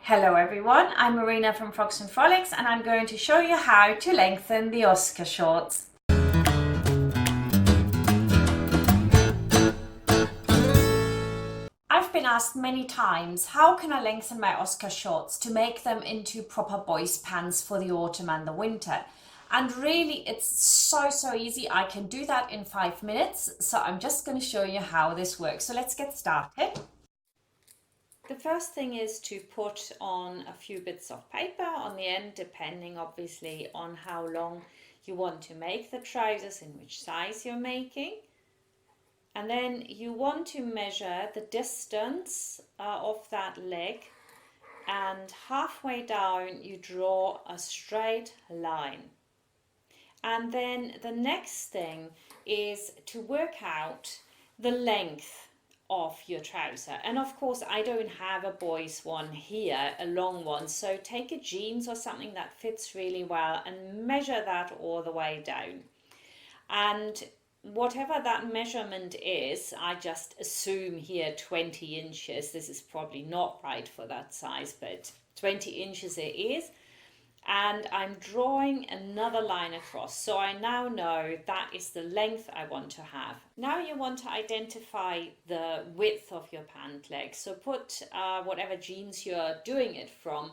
Hello everyone, I'm Marina from Frogs and Frolics and I'm going to show you how to lengthen the Oscar shorts. I've been asked many times, how can I lengthen my Oscar shorts to make them into proper boys pants for the autumn and the winter? And really it's so easy. I can do that in 5 minutes. So I'm just going to show you how this works. So let's get started. The first thing is to put on a few bits of paper on the end, depending obviously on how long you want to make the trousers, in which size you're making. And then you want to measure the distance of that leg, and halfway down you draw a straight line. And then the next thing is to work out the length of your trouser. And of course I don't have a boy's one here, a long one, so take a jeans or something that fits really well and measure that all the way down. And whatever that measurement is, I just assume here 20 inches. This is probably not right for that size, but 20 inches it is. And I'm drawing another line across, so I now know that is the length I want to have. Now you want to identify the width of your pant leg, so put whatever jeans you're doing it from,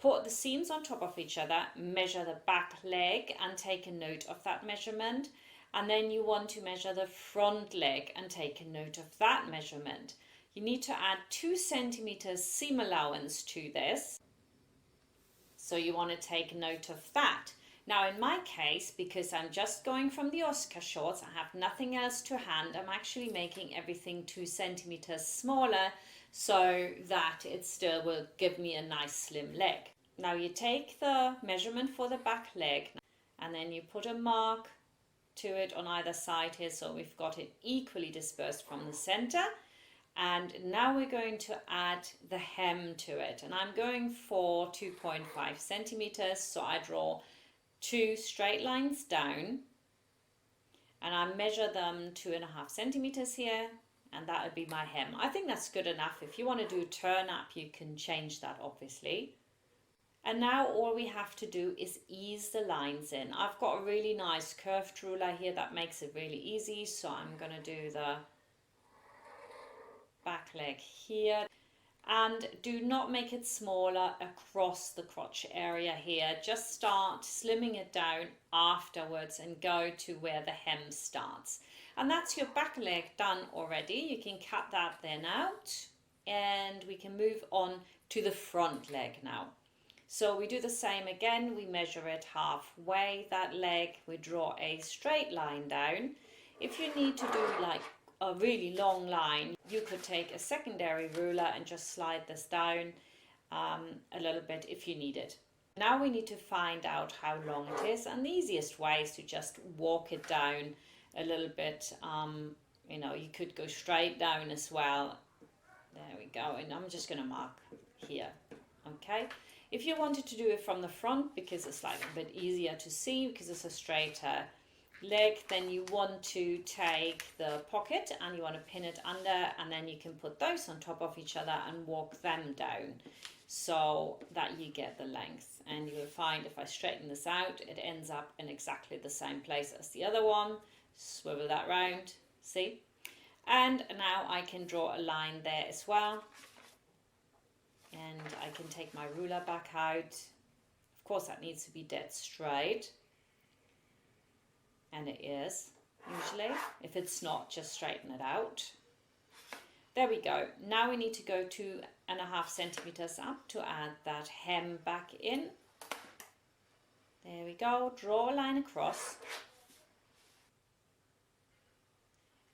put the seams on top of each other, measure the back leg and take a note of that measurement, and then you want to measure the front leg and take a note of that measurement. You need to add 2 centimeters seam allowance to this. So you want to take note of that. Now in my case, because I'm just going from the Oscar shorts, I have nothing else to hand, I'm actually making everything 2 centimeters smaller so that it still will give me a nice slim leg. Now you take the measurement for the back leg and then you put a mark to it on either side here, so we've got it equally dispersed from the center. And now we're going to add the hem to it, and I'm going for 2.5 centimeters, so I draw 2 straight lines down and I measure them 2.5 centimeters here, and that would be my hem. I think that's good enough. If you want to do turn up, you can change that obviously. And now all we have to do is ease the lines in. I've got a really nice curved ruler here that makes it really easy, so I'm going to do the back leg here, and do not make it smaller across the crotch area here. Just start slimming it down afterwards and go to where the hem starts. And that's your back leg done already. You can cut that then out and we can move on to the front leg now. So we do the same again. We measure it halfway, that leg, we draw a straight line down. If you need to do like a really long line, you could take a secondary ruler and just slide this down a little bit if you need it. Now we need to find out how long it is, and the easiest way is to just walk it down a little bit. You could go straight down as well. There we go, and I'm just going to mark here. Okay, if you wanted to do it from the front, because it's like a bit easier to see because it's a straighter leg, then you want to take the pocket and you want to pin it under, and then you can put those on top of each other and walk them down so that you get the length. And you will find if I straighten this out, it ends up in exactly the same place as the other one. Swivel that round, see? And now I can draw a line there as well, and I can take my ruler back out. Of course that needs to be dead straight, and it is usually. If it's not, just straighten it out. There we go. Now we need to go 2.5 centimeters up to add that hem back in. There we go. Draw a line across.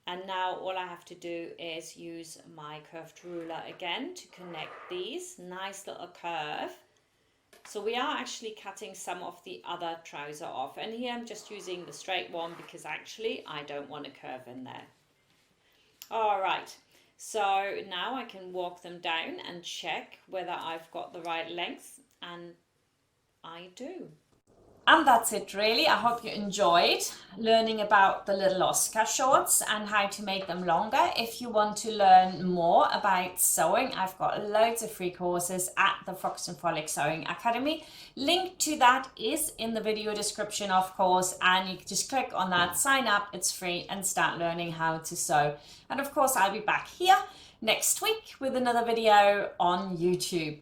And now all I have to do is use my curved ruler again to connect these. Nice little curve. So we are actually cutting some of the other trouser off, and here I'm just using the straight one because actually I don't want a curve in there. All right, so now I can walk them down and check whether I've got the right length, and I do. And that's it really. I hope you enjoyed learning about the little Oscar shorts and how to make them longer. If you want to learn more about sewing, I've got loads of free courses at the Fox and Frolic Sewing Academy. Link to that is in the video description, of course, and you can just click on that, sign up, it's free, and start learning how to sew. And of course, I'll be back here next week with another video on YouTube.